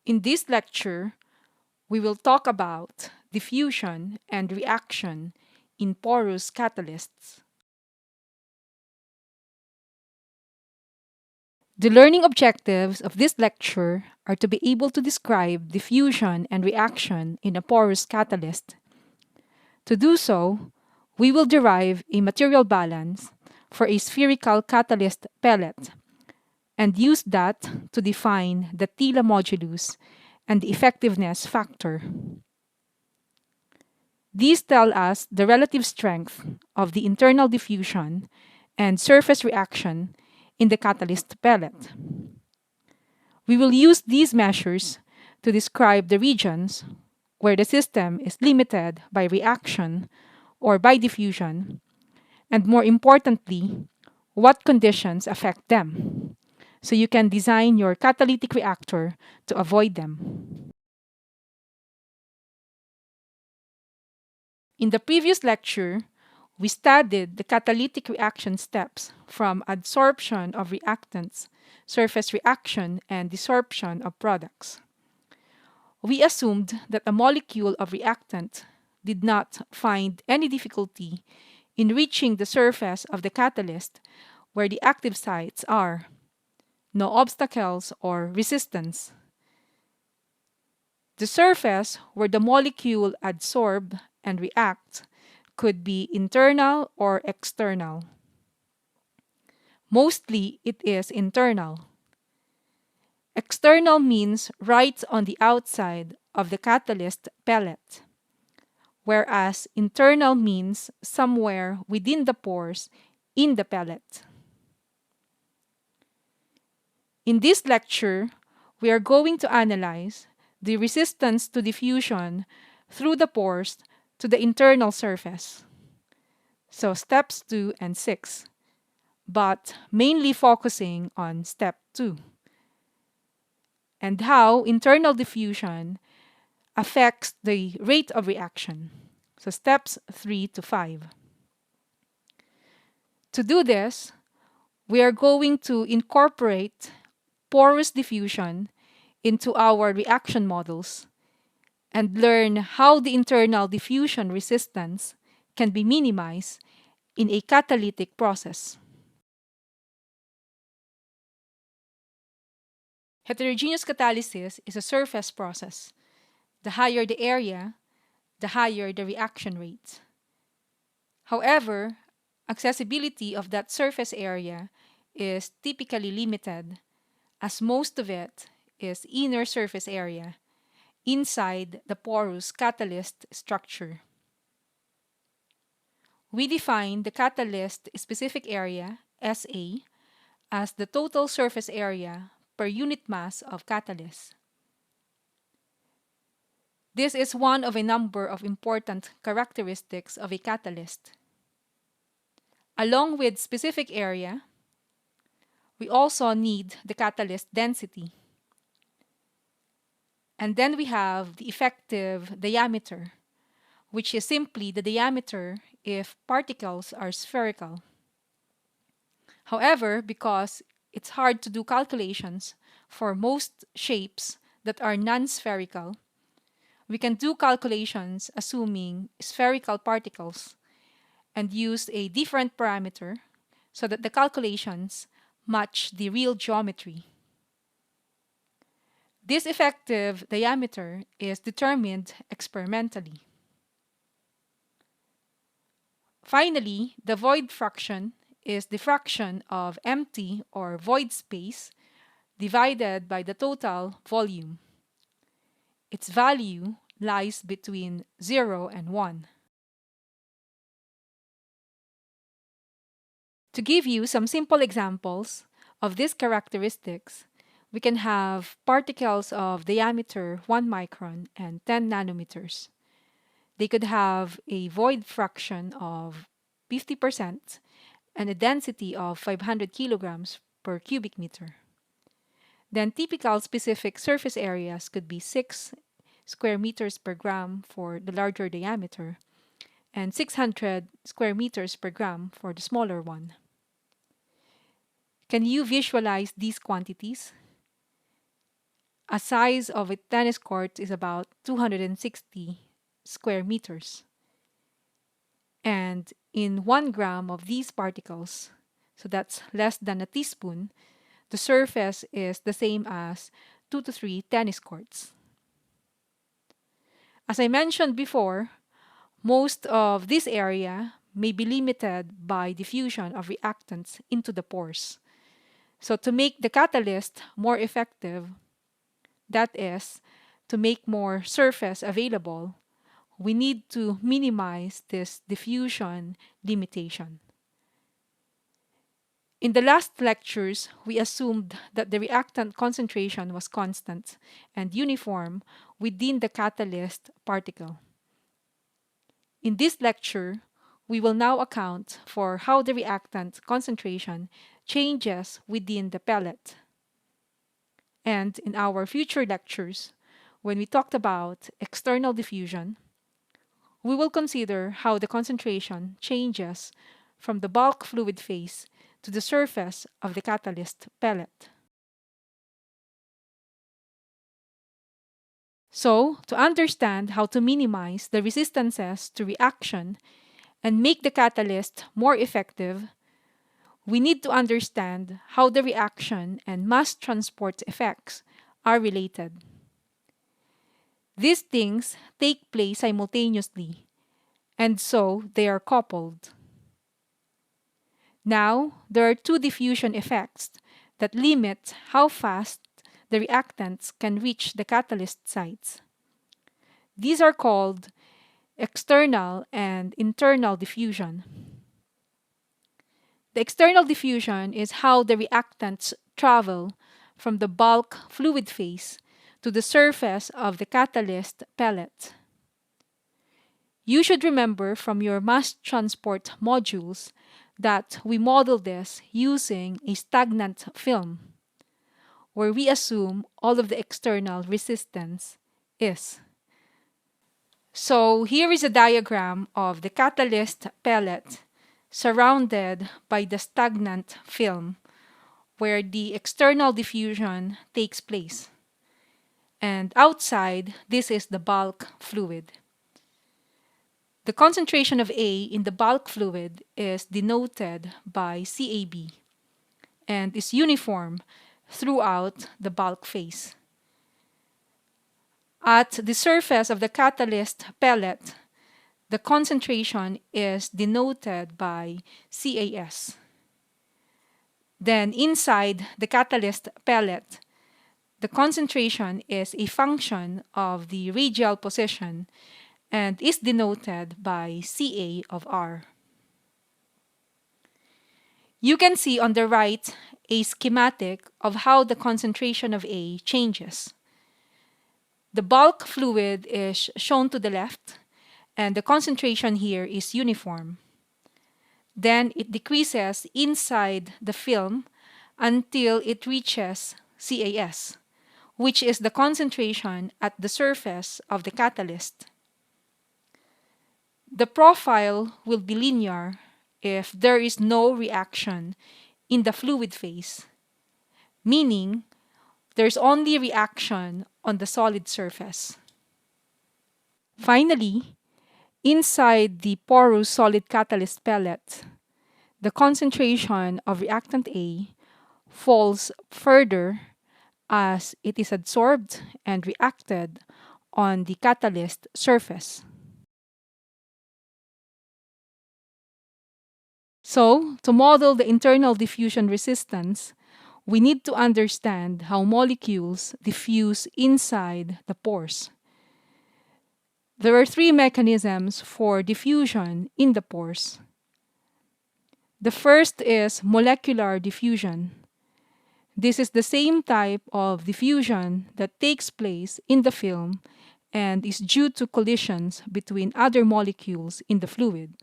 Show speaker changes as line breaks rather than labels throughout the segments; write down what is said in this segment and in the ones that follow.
In this lecture, we will talk about diffusion and reaction in porous catalysts. The learning objectives of this lecture are to be able to describe diffusion and reaction in a porous catalyst. To do so, we will derive a material balance for a spherical catalyst pellet and use that to define the Tila modulus and the effectiveness factor. These tell us the relative strength of the internal diffusion and surface reaction in the catalyst pellet. We will use these measures to describe the regions where the system is limited by reaction or by diffusion, and more importantly, what conditions affect them, so you can design your catalytic reactor to avoid them. In the previous lecture, we studied the catalytic reaction steps from adsorption of reactants, surface reaction, and desorption of products. We assumed that a molecule of reactant did not find any difficulty in reaching the surface of the catalyst where the active sites are, no obstacles or resistance. The surface where the molecule adsorb and react could be internal or external. Mostly it is internal. External means right on the outside of the catalyst pellet, whereas internal means somewhere within the pores in the pellet. In this lecture, we are going to analyze the resistance to diffusion through the pores to the internal surface. So steps 2 and 6, but mainly focusing on step 2 and how internal diffusion affects the rate of reaction. So steps 3 to 5. To do this, we are going to incorporate porous diffusion into our reaction models and learn how the internal diffusion resistance can be minimized in a catalytic process. Heterogeneous catalysis is a surface process. The higher the area, the higher the reaction rate. However, accessibility of that surface area is typically limited, as most of it is inner surface area inside the porous catalyst structure. We define the catalyst specific area, SA, as the total surface area per unit mass of catalyst. This is one of a number of important characteristics of a catalyst. Along with specific area, we also need the catalyst density. And then we have the effective diameter, which is simply the diameter if particles are spherical. However, because it's hard to do calculations for most shapes that are non-spherical, we can do calculations assuming spherical particles and use a different parameter so that the calculations match the real geometry. This effective diameter is determined experimentally. Finally, the void fraction is the fraction of empty or void space divided by the total volume. Its value lies between 0 and 1. To give you some simple examples of these characteristics, we can have particles of diameter 1 micron and 10 nanometers. They could have a void fraction of 50% and a density of 500 kilograms per cubic meter. Then typical specific surface areas could be 6 square meters per gram for the larger diameter and 600 square meters per gram for the smaller one. Can you visualize these quantities? A size of a tennis court is about 260 square meters. And in 1 gram of these particles, so that's less than a teaspoon, the surface is the same as 2 to 3 tennis courts. As I mentioned before, most of this area may be limited by diffusion of reactants into the pores. So to make the catalyst more effective, that is, to make more surface available, we need to minimize this diffusion limitation. In the last lectures, we assumed that the reactant concentration was constant and uniform within the catalyst particle. In this lecture, we will now account for how the reactant concentration changes within the pellet. And in our future lectures, when we talked about external diffusion, we will consider how the concentration changes from the bulk fluid phase to the surface of the catalyst pellet. So, to understand how to minimize the resistances to reaction and make the catalyst more effective, we need to understand how the reaction and mass transport effects are related. These things take place simultaneously, and so they are coupled. Now, there are 2 diffusion effects that limit how fast the reactants can reach the catalyst sites. These are called external and internal diffusion. The external diffusion is how the reactants travel from the bulk fluid phase to the surface of the catalyst pellet. You should remember from your mass transport modules that we model this using a stagnant film, where we assume all of the external resistance is. So here is a diagram of the catalyst pellet surrounded by the stagnant film, where the external diffusion takes place. And outside, this is the bulk fluid. The concentration of A in the bulk fluid is denoted by CAB and is uniform throughout the bulk phase. At the surface of the catalyst pellet, the concentration is denoted by CAS. Then inside the catalyst pellet, the concentration is a function of the radial position and is denoted by Ca of R. You can see on the right a schematic of how the concentration of A changes. The bulk fluid is shown to the left, and the concentration here is uniform. Then it decreases inside the film until it reaches CAS, which is the concentration at the surface of the catalyst. The profile will be linear if there is no reaction in the fluid phase, meaning there's only reaction on the solid surface. Finally, inside the porous solid catalyst pellet, the concentration of reactant A falls further as it is adsorbed and reacted on the catalyst surface. So, to model the internal diffusion resistance, we need to understand how molecules diffuse inside the pores. There are 3 mechanisms for diffusion in the pores. The first is molecular diffusion. This is the same type of diffusion that takes place in the film and is due to collisions between other molecules in the fluid.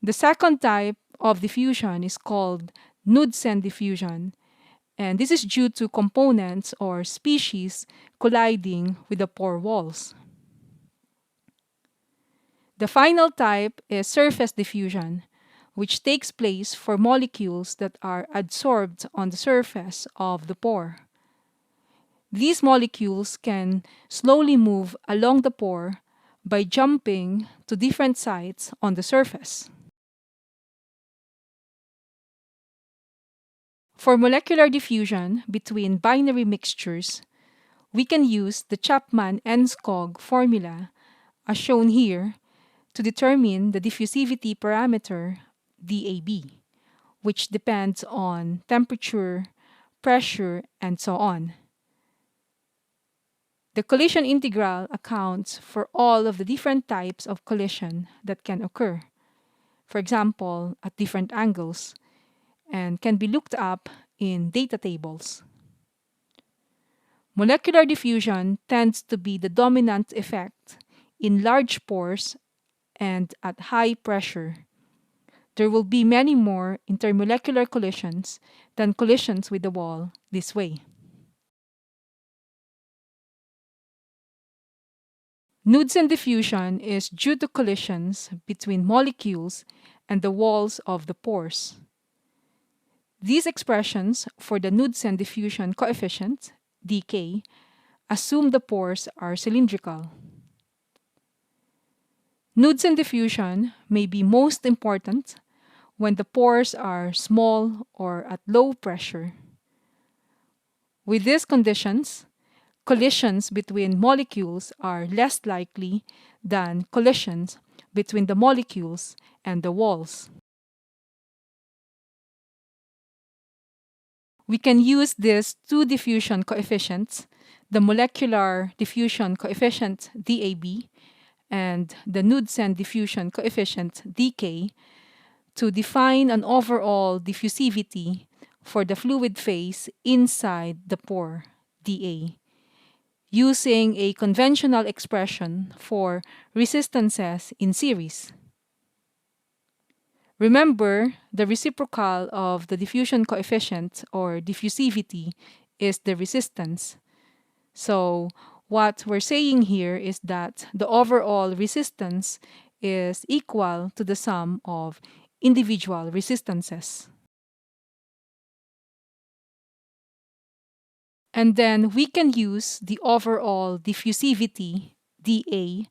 The second type of diffusion is called Knudsen diffusion, and this is due to components or species colliding with the pore walls. The final type is surface diffusion, which takes place for molecules that are adsorbed on the surface of the pore. These molecules can slowly move along the pore by jumping to different sites on the surface. For molecular diffusion between binary mixtures, we can use the Chapman-Enskog formula as shown here to determine the diffusivity parameter DAB, which depends on temperature, pressure, and so on. The collision integral accounts for all of the different types of collision that can occur, for example, at different angles, and can be looked up in data tables. Molecular diffusion tends to be the dominant effect in large pores and at high pressure. There will be many more intermolecular collisions than collisions with the wall this way. Knudsen diffusion is due to collisions between molecules and the walls of the pores. These expressions for the Knudsen diffusion coefficient, dk, assume the pores are cylindrical. Knudsen diffusion may be most important when the pores are small or at low pressure. With these conditions, collisions between molecules are less likely than collisions between the molecules and the walls. We can use these two diffusion coefficients, the molecular diffusion coefficient DAB and the Knudsen diffusion coefficient dk, to define an overall diffusivity for the fluid phase inside the pore, dA, using a conventional expression for resistances in series. Remember, the reciprocal of the diffusion coefficient or diffusivity is the resistance. So what we're saying here is that the overall resistance is equal to the sum of individual resistances. And then we can use the overall diffusivity, dA,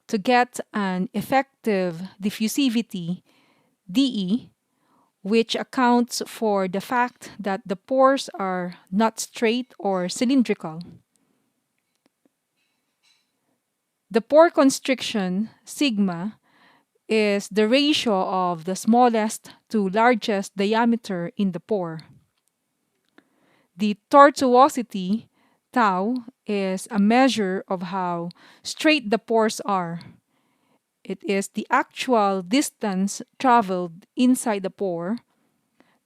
to get an effective diffusivity, dE, which accounts for the fact that the pores are not straight or cylindrical. The pore constriction, sigma, is the ratio of the smallest to largest diameter in the pore. The tortuosity, tau, is a measure of how straight the pores are. It is the actual distance traveled inside the pore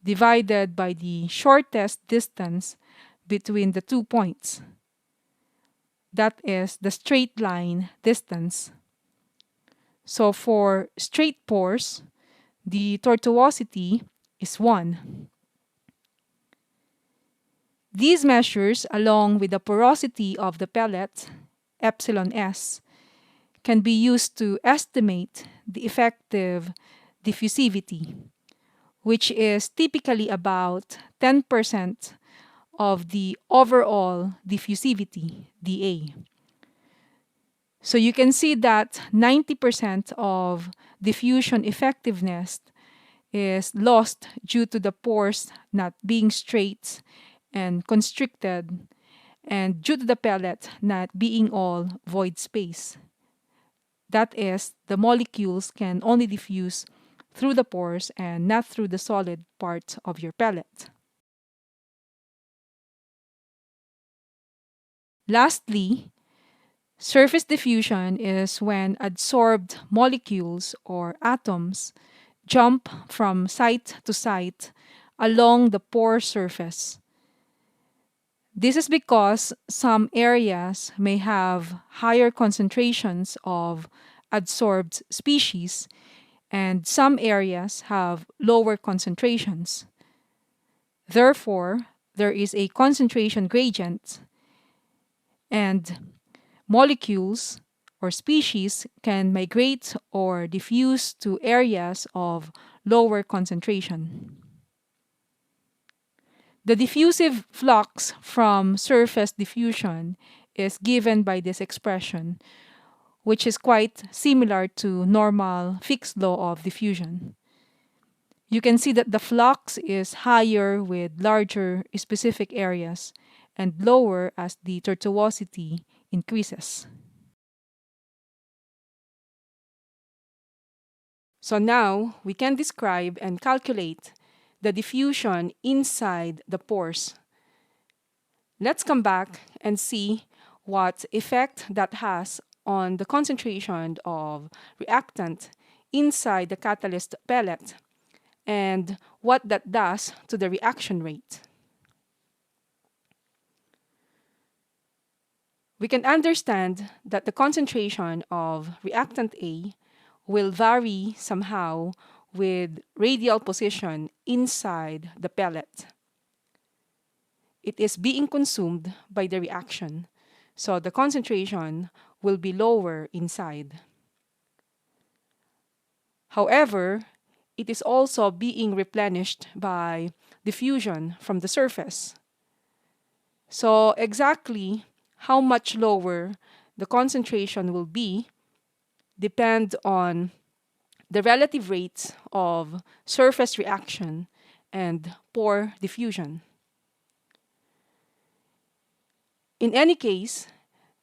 divided by the shortest distance between the 2 points. That is the straight line distance. So for straight pores, the tortuosity is 1. These measures, along with the porosity of the pellet, epsilon s, can be used to estimate the effective diffusivity, which is typically about 10% of the overall diffusivity, dA. So you can see that 90% of diffusion effectiveness is lost due to the pores not being straight and constricted, and due to the pellet not being all void space. That is, the molecules can only diffuse through the pores and not through the solid part of your pellet. Lastly, surface diffusion is when adsorbed molecules or atoms jump from site to site along the pore surface. This is because some areas may have higher concentrations of adsorbed species and some areas have lower concentrations. Therefore, there is a concentration gradient, and molecules or species can migrate or diffuse to areas of lower concentration. The diffusive flux from surface diffusion is given by this expression, which is quite similar to normal fixed law of diffusion. You can see that the flux is higher with larger specific areas and lower as the tortuosity increases. So now we can describe and calculate the diffusion inside the pores. Let's come back and see what effect that has on the concentration of reactant inside the catalyst pellet and what that does to the reaction rate. We can understand that the concentration of reactant A will vary somehow with radial position inside the pellet. It is being consumed by the reaction, so the concentration will be lower inside. However, it is also being replenished by diffusion from the surface. So exactly how much lower the concentration will be depend on the relative rates of surface reaction and pore diffusion. In any case,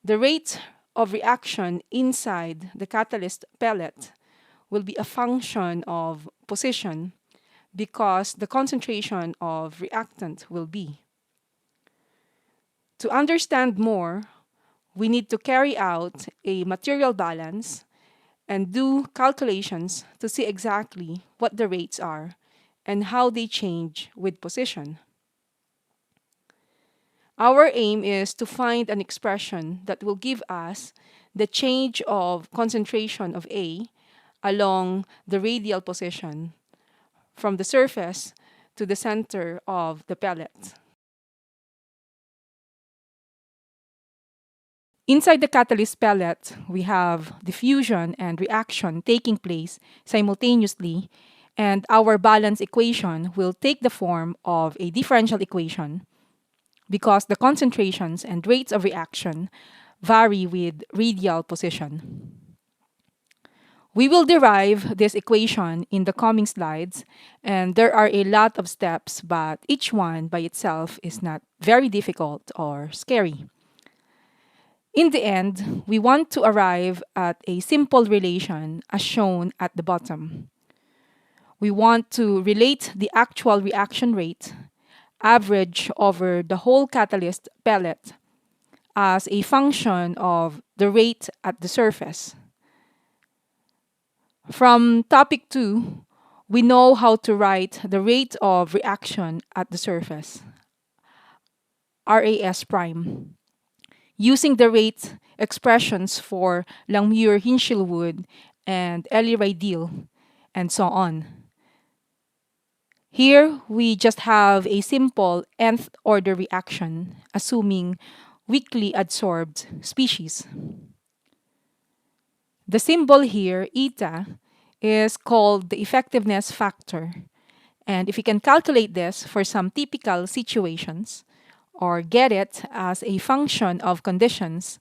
the rate of reaction inside the catalyst pellet will be a function of position because the concentration of reactant will be. To understand more, we need to carry out a material balance and do calculations to see exactly what the rates are and how they change with position. Our aim is to find an expression that will give us the change of concentration of A along the radial position from the surface to the center of the pellet. Inside the catalyst pellet, we have diffusion and reaction taking place simultaneously, and our balance equation will take the form of a differential equation because the concentrations and rates of reaction vary with radial position. We will derive this equation in the coming slides, and there are a lot of steps, but each one by itself is not very difficult or scary. In the end, we want to arrive at a simple relation as shown at the bottom. We want to relate the actual reaction rate, average over the whole catalyst pellet, as a function of the rate at the surface. From topic 2, we know how to write the rate of reaction at the surface, RAS prime, using the rate expressions for Langmuir-Hinshelwood and Ellie-Rideal, and so on. Here, we just have a simple nth order reaction, assuming weakly adsorbed species. The symbol here, eta, is called the effectiveness factor. And if you can calculate this for some typical situations, or get it as a function of conditions,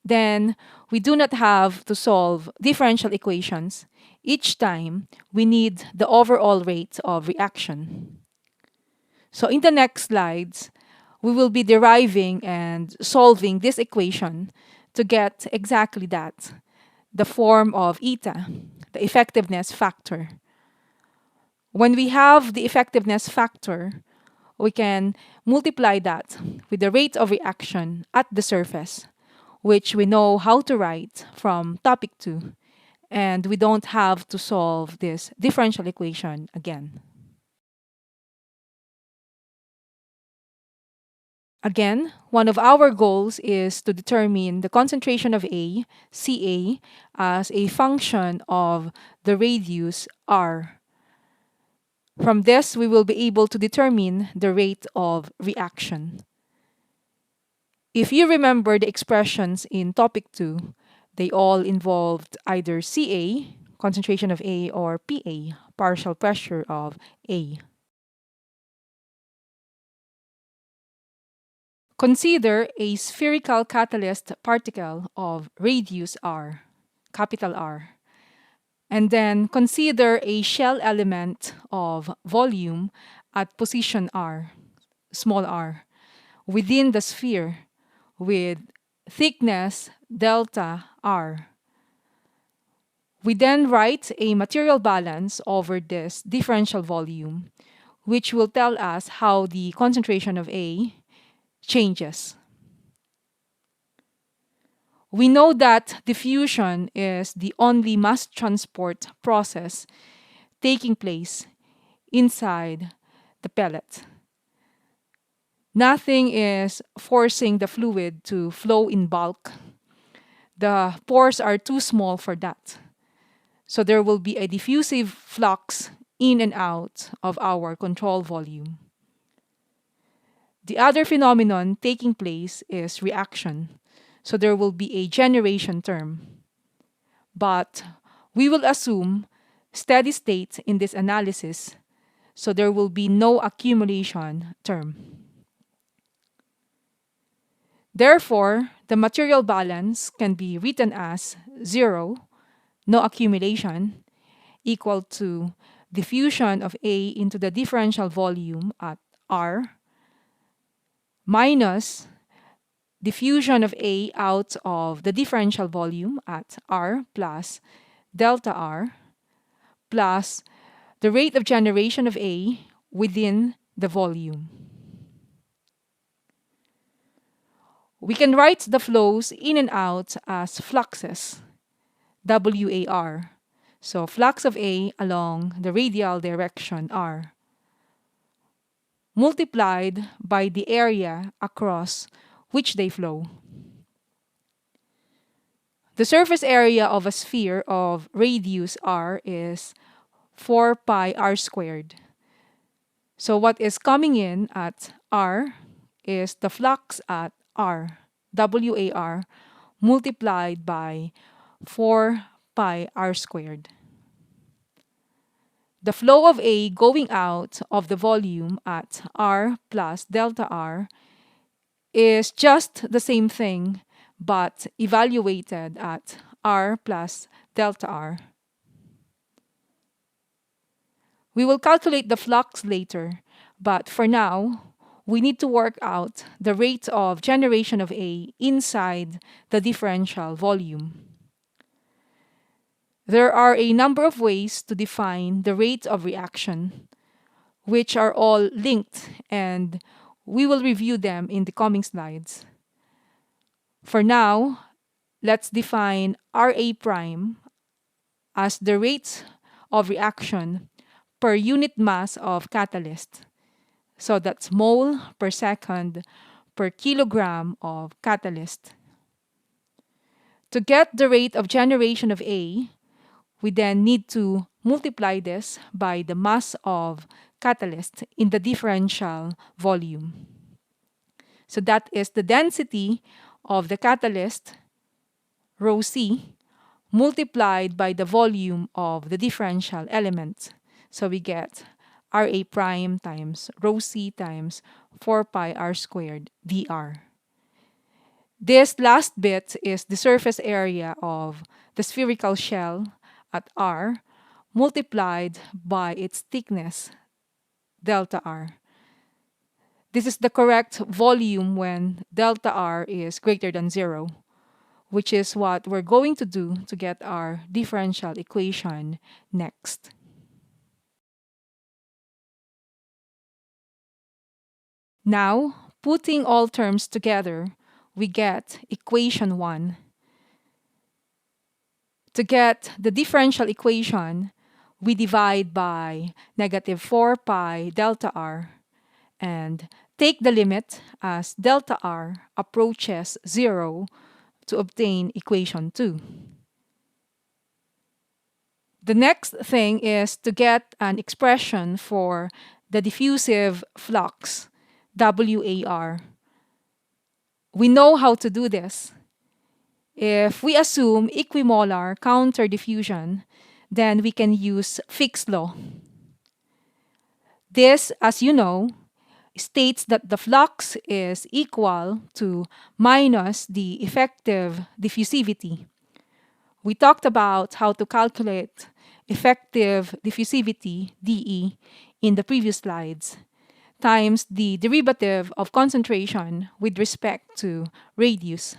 then we do not have to solve differential equations each time we need the overall rate of reaction. So in the next slides, we will be deriving and solving this equation to get exactly that, the form of eta, the effectiveness factor. When we have the effectiveness factor, we can multiply that with the rate of reaction at the surface, which we know how to write from topic 2, and we don't have to solve this differential equation again. Again, one of our goals is to determine the concentration of A, Ca, as a function of the radius r. From this, we will be able to determine the rate of reaction. If you remember the expressions in topic 2, they all involved either Ca, concentration of A, or Pa, partial pressure of A. Consider a spherical catalyst particle of radius r, capital R, and then consider a shell element of volume at position r, small r, within the sphere with thickness delta r. We then write a material balance over this differential volume, which will tell us how the concentration of A changes. We know that diffusion is the only mass transport process taking place inside the pellet. Nothing is forcing the fluid to flow in bulk. The pores are too small for that. So there will be a diffusive flux in and out of our control volume. The other phenomenon taking place is reaction. So there will be a generation term. But we will assume steady state in this analysis, so there will be no accumulation term. Therefore, the material balance can be written as 0, no accumulation, equal to diffusion of A into the differential volume at R minus diffusion of A out of the differential volume at R plus delta R plus the rate of generation of A within the volume. We can write the flows in and out as fluxes, WAR. So flux of A along the radial direction R, multiplied by the area across which they flow. The surface area of a sphere of radius R is 4 pi r squared. So what is coming in at R is the flux at R, WAR, multiplied by 4 pi r squared. The flow of A going out of the volume at R plus delta R is just the same thing, but evaluated at R plus delta R. We will calculate the flux later, but for now, we need to work out the rate of generation of A inside the differential volume. There are a number of ways to define the rate of reaction, which are all linked, and we will review them in the coming slides. For now, let's define RA prime as the rate of reaction per unit mass of catalyst. So that's mole per second per kilogram of catalyst. To get the rate of generation of A, we then need to multiply this by the mass of catalyst in the differential volume. So that is the density of the catalyst, rho C, multiplied by the volume of the differential element. So we get RA prime times rho C times 4 pi r squared dr. This last bit is the surface area of the spherical shell at R multiplied by its thickness, delta R. This is the correct volume when delta R is greater than 0, which is what we're going to do to get our differential equation next. Now, putting all terms together, we get equation 1. To get the differential equation, we divide by negative 4 pi delta R and take the limit as delta R approaches 0 to obtain equation 2. The next thing is to get an expression for the diffusive flux, WAR. We know how to do this. If we assume equimolar counter diffusion, then we can use Fick's law. This, as you know, states that the flux is equal to minus the effective diffusivity. We talked about how to calculate effective diffusivity, dE, in the previous slides, times the derivative of concentration with respect to radius.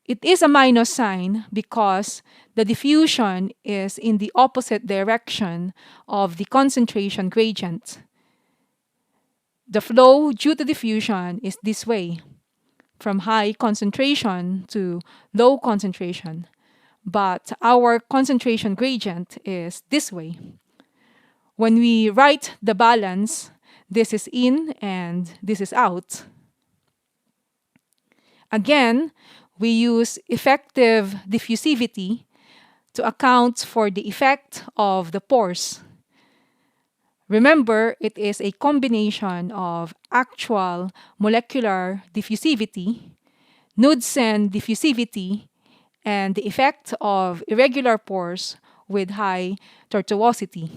It is a minus sign because the diffusion is in the opposite direction of the concentration gradient. The flow due to diffusion is this way, from high concentration to low concentration, but our concentration gradient is this way. When we write the balance, this is in and this is out. Again, we use effective diffusivity to account for the effect of the pores. Remember, it is a combination of actual molecular diffusivity, Knudsen diffusivity, and the effect of irregular pores with high tortuosity.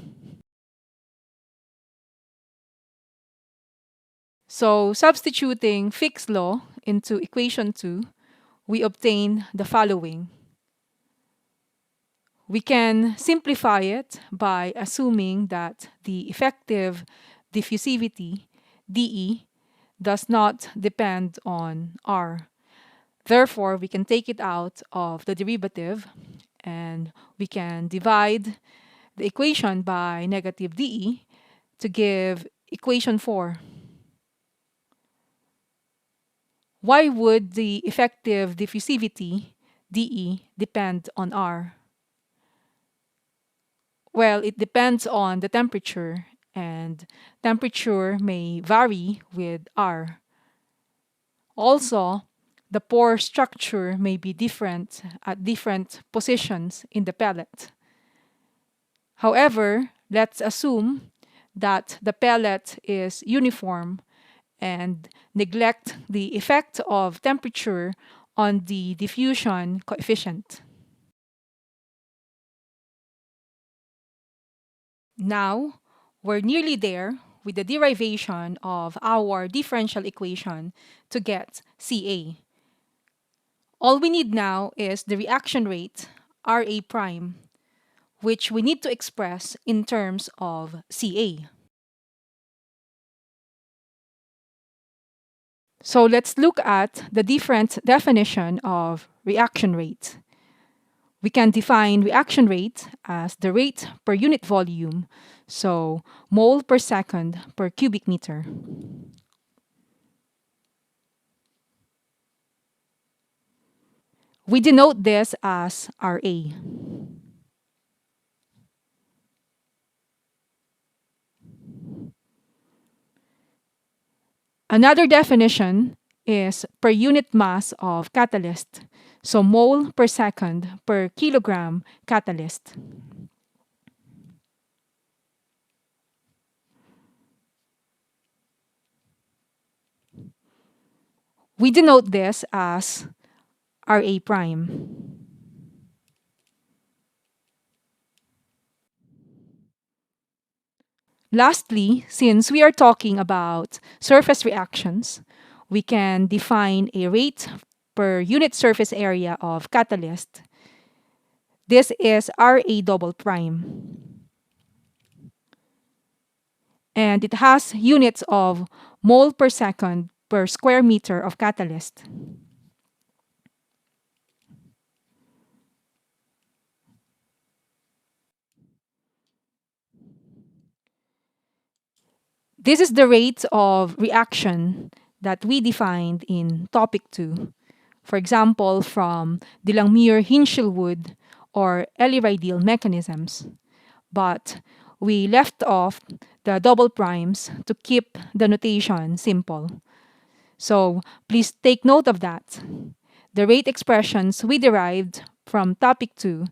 So substituting Fick's law into equation 2, we obtain the following. We can simplify it by assuming that the effective diffusivity, dE, does not depend on R. Therefore, we can take it out of the derivative and we can divide the equation by negative dE to give equation 4. Why would the effective diffusivity, dE, depend on R? Well, it depends on the temperature, and temperature may vary with R. Also, the pore structure may be different at different positions in the pellet. However, let's assume that the pellet is uniform and neglect the effect of temperature on the diffusion coefficient. Now, we're nearly there with the derivation of our differential equation to get Ca. All we need now is the reaction rate, Ra prime, which we need to express in terms of Ca. So let's look at the different definition of reaction rate. We can define reaction rate as the rate per unit volume, so mole per second per cubic meter. We denote this as Ra. Another definition is per unit mass of catalyst, so mole per second per kilogram catalyst. We denote this as Ra prime. Lastly, since we are talking about surface reactions, we can define a rate per unit surface area of catalyst. This is Ra double prime. And it has units of mole per second per square meter of catalyst. This is the rate of reaction that we defined in topic 2. For example, from Delameer-Hinshelwood or Ellie-Rideal mechanisms. But we left off the double primes to keep the notation simple. So please take note of that. The rate expressions we derived from topic 2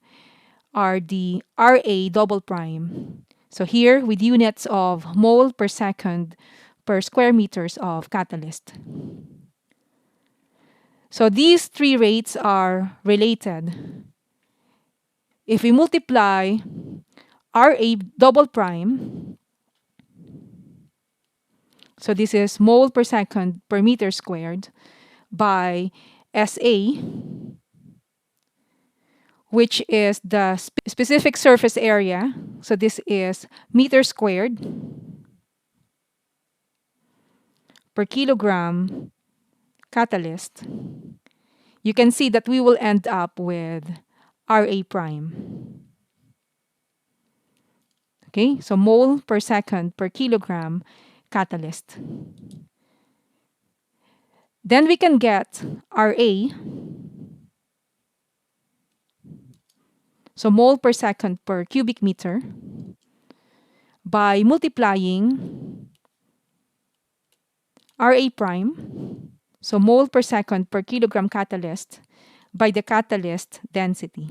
are the Ra double prime. So here with units of mole per second per square meters of catalyst. So these three rates are related. If we multiply Ra double prime So this is mole per second per meter squared by SA, which is the specific surface area. So this is meter squared per kilogram catalyst. You can see that we will end up with Ra prime. Okay, so mole per second per kilogram catalyst. Then we can get Ra, so mole per second per cubic meter, by multiplying Ra prime, so mole per second per kilogram catalyst, by the catalyst density,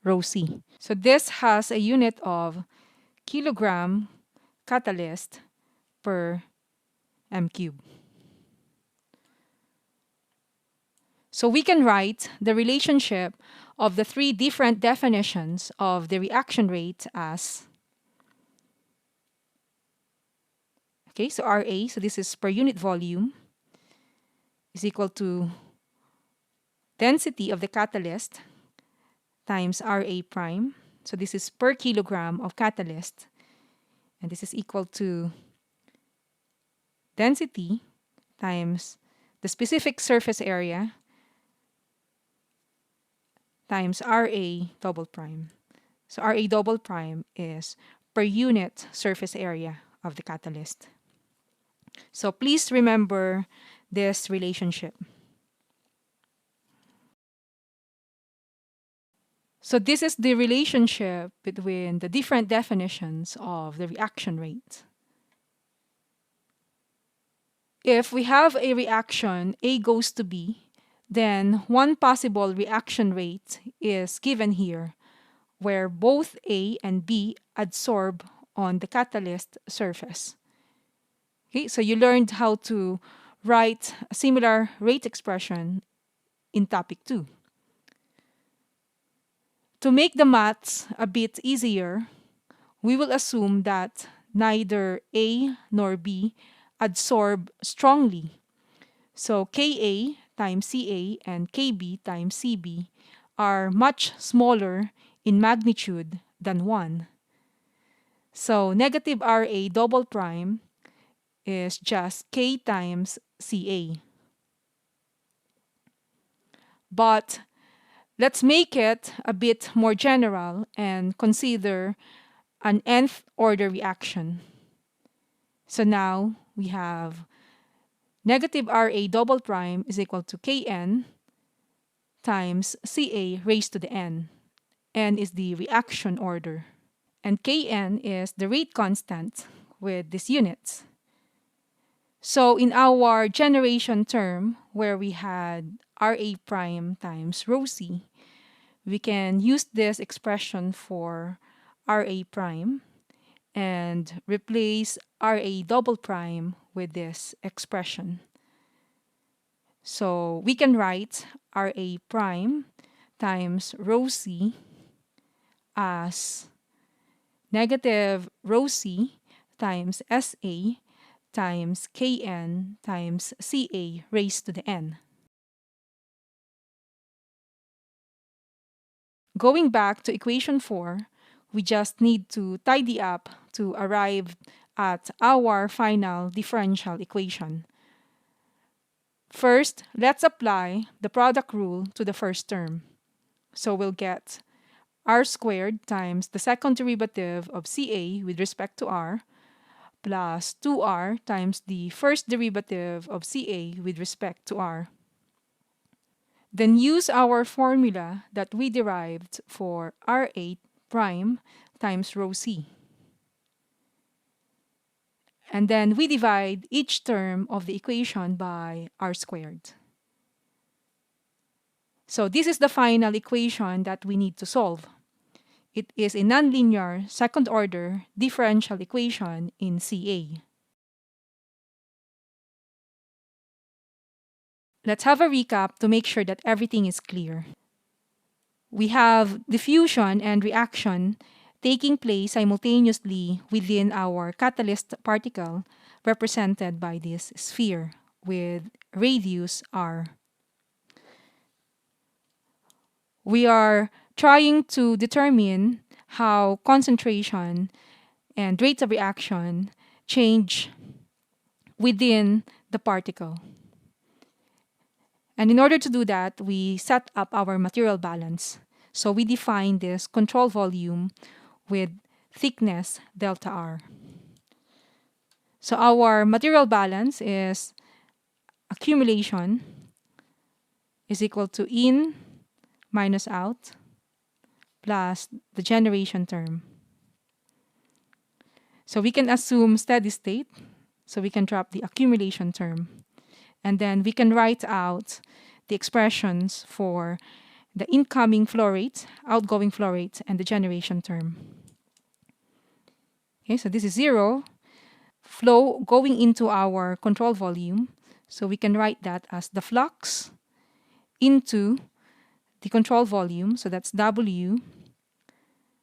rho C. So this has a unit of kilogram catalyst per m cube. So we can write the relationship of the three different definitions of the reaction rate as, okay, so Ra, so this is per unit volume, is equal to density of the catalyst times Ra prime. So this is per kilogram of catalyst. And this is equal to density times the specific surface area times Ra double prime. So Ra double prime is per unit surface area of the catalyst. So please remember this relationship. So this is the relationship between the different definitions of the reaction rate. If we have a reaction A goes to B, then one possible reaction rate is given here, where both A and B adsorb on the catalyst surface. Okay, so you learned how to write a similar rate expression in topic 2. To make the maths a bit easier, we will assume that neither A nor B adsorb strongly. So Ka times Ca and Kb times Cb are much smaller in magnitude than 1. So negative Ra double prime is just K times Ca. But let's make it a bit more general and consider an nth order reaction. So now we have negative Ra double prime is equal to Kn times Ca raised to the n. N is the reaction order. And Kn is the rate constant with these units. So in our generation term, where we had Ra prime times rho C, we can use this expression for Ra prime and replace Ra double prime with this expression. So we can write Ra prime times rho C as negative rho C times Sa times Kn times Ca raised to the n. Going back to equation 4, we just need to tidy up to arrive at our final differential equation. First, let's apply the product rule to the first term. So we'll get r squared times the second derivative of Ca with respect to r plus 2r times the first derivative of Ca with respect to r. Then use our formula that we derived for R8 prime times rho C. And then we divide each term of the equation by r squared. So this is the final equation that we need to solve. It is a nonlinear second order differential equation in Ca. Let's have a recap to make sure that everything is clear. We have diffusion and reaction taking place simultaneously within our catalyst particle represented by this sphere with radius r. We are trying to determine how concentration and rates of reaction change within the particle. And in order to do that, we set up our material balance. So we define this control volume with thickness delta R. So our material balance is accumulation is equal to in minus out plus the generation term. So we can assume steady state. So we can drop the accumulation term. And then we can write out the expressions for the incoming flow rate, outgoing flow rate, and the generation term. Okay, so this is 0. Flow going into our control volume. So we can write that as the flux into the control volume. So that's W.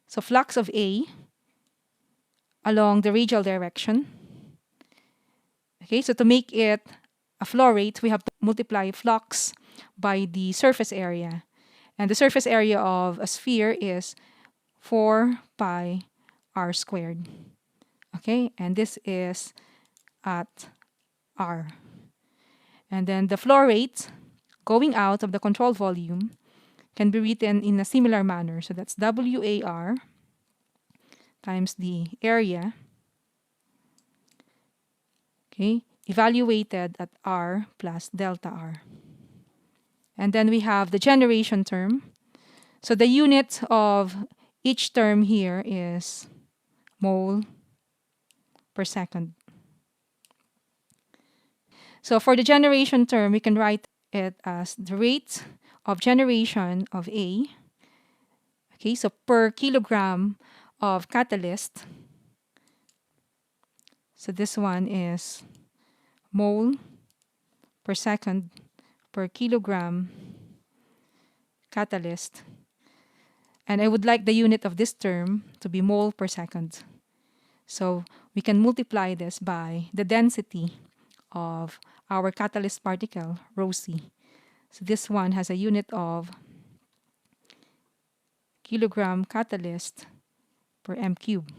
So flux of A along the radial direction. Okay, so to make it a flow rate, we have to multiply flux by the surface area. And the surface area of a sphere is 4 pi r squared. Okay, and this is at r. And then the flow rate going out of the control volume can be written in a similar manner. So that's WAR times the area, okay, evaluated at R plus delta R. And then we have the generation term. So the unit of each term here is mole per second. So for the generation term, we can write it as the rate of generation of A. Okay, so per kilogram of catalyst. So this one is mole per second per kilogram catalyst. And I would like the unit of this term to be mole per second. So we can multiply this by the density of our catalyst particle, rho c. So this one has a unit of kilogram catalyst per m cube.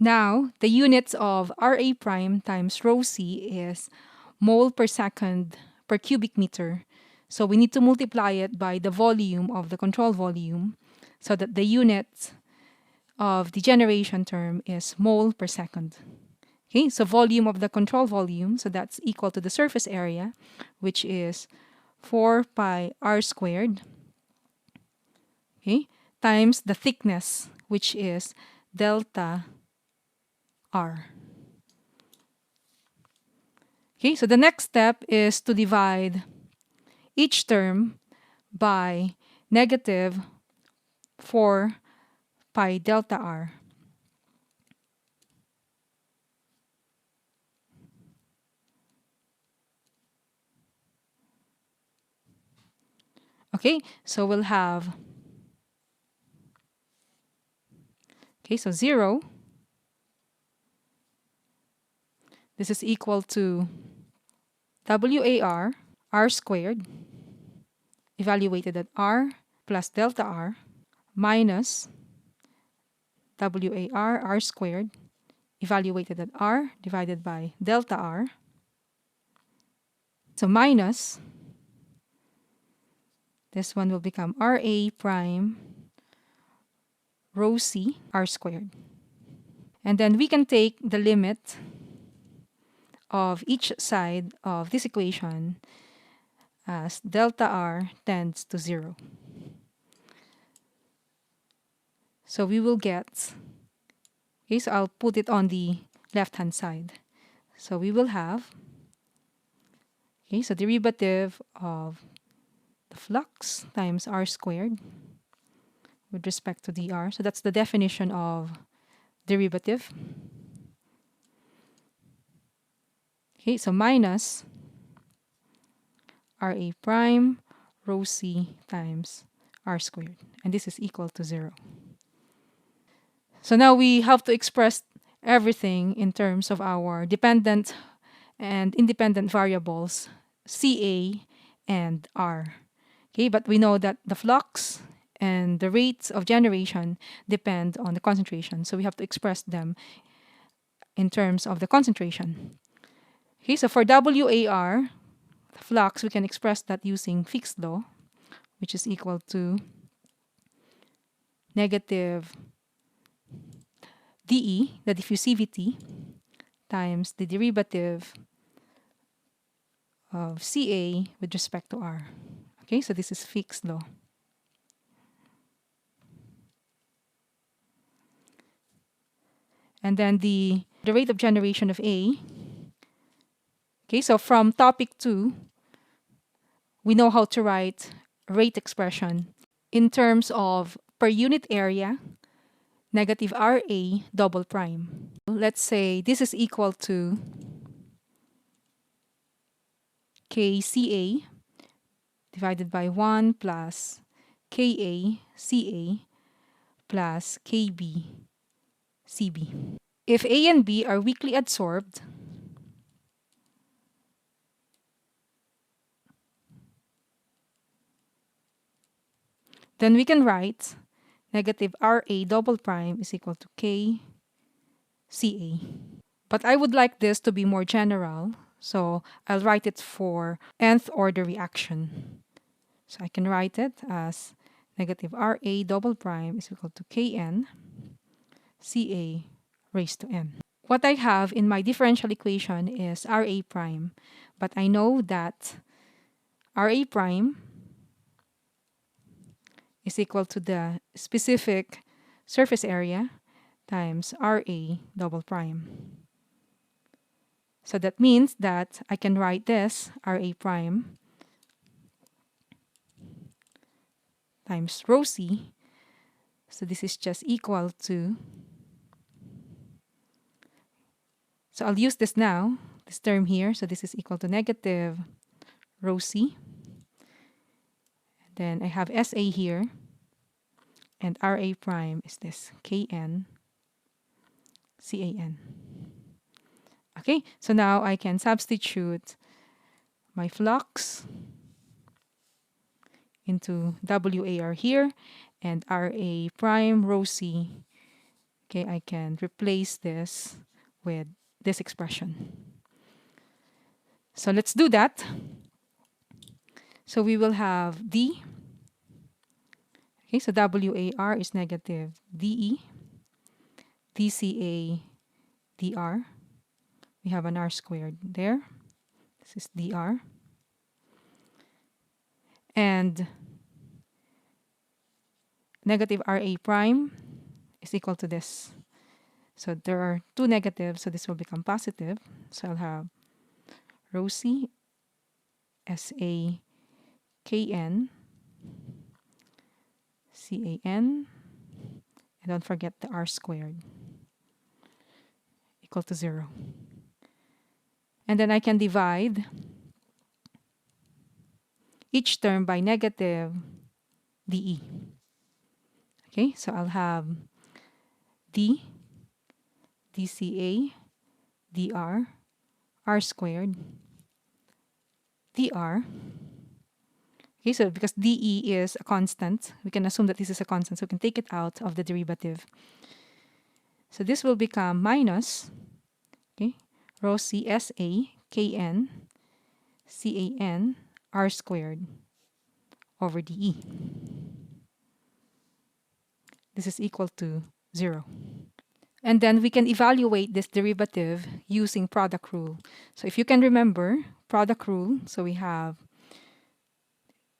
Now, the units of Ra prime times rho c is mole per second per cubic meter. So we need to multiply it by the volume of the control volume so that the unit of the generation term is mole per second. Okay, so volume of the control volume, so that's equal to the surface area, which is 4 pi r squared, okay, times the thickness, which is delta r. Okay, so the next step is to divide each term by negative 4 pi delta r. Okay, so we'll have, okay, so 0. This is equal to WAR, r squared, evaluated at r plus delta r, minus WAR, r squared, evaluated at r divided by delta r. So minus, this one will become RA prime rho c r squared. And then we can take the limit of each side of this equation as delta r tends to 0. So we will get, okay, so I'll put it on the left-hand side. So we will have, okay, so derivative of the flux times r squared with respect to dr. So that's the definition of derivative. Okay, so minus RA prime rho c times r squared. And this is equal to 0. So now we have to express everything in terms of our dependent and independent variables, Ca and R. Okay, but we know that the flux and the rates of generation depend on the concentration. So we have to express them in terms of the concentration. Okay, so for WAR, flux, we can express that using Fick's law, which is equal to negative dE, the diffusivity, times the derivative of Ca with respect to R. Okay, so this is Fick's law. And then the rate of generation of A. Okay, so from topic 2, we know how to write rate expression in terms of per unit area, negative RA double prime. Let's say this is equal to KCA divided by 1 plus KA plus KB CB. If A and B are weakly adsorbed, then we can write negative RA double prime is equal to KCA. But I would like this to be more general, so I'll write it for nth order reaction. So I can write it as negative RA double prime is equal to Kn Ca raised to n. What I have in my differential equation is Ra prime, but I know that Ra prime is equal to the specific surface area times Ra double prime. So that means that I can write this Ra prime times rho c. So this is just equal to, so I'll use this now, this term here. So this is equal to negative rho c. Then I have Sa here, and Ra prime is this Kn Can. Okay, so now I can substitute my flux into WAR here, and Ra prime rho c. Okay, I can replace this with this expression. So let's do that. So we will have D. Okay, so WAR is negative DE, DCA, DR. We have an R squared there. This is DR. And negative RA prime is equal to this. So there are two negatives, so this will become positive. So I'll have rho c SA KN CAN, and don't forget the R squared equal to 0. And then I can divide each term by negative DE. Okay, so I'll have D, DCA, DR, R squared, DR. Okay, so because DE is a constant, we can assume that this is a constant, so we can take it out of the derivative. So this will become minus, okay, rho CSA KN CAN R squared over DE. This is equal to 0. And then we can evaluate this derivative using product rule. So if you can remember product rule, so we have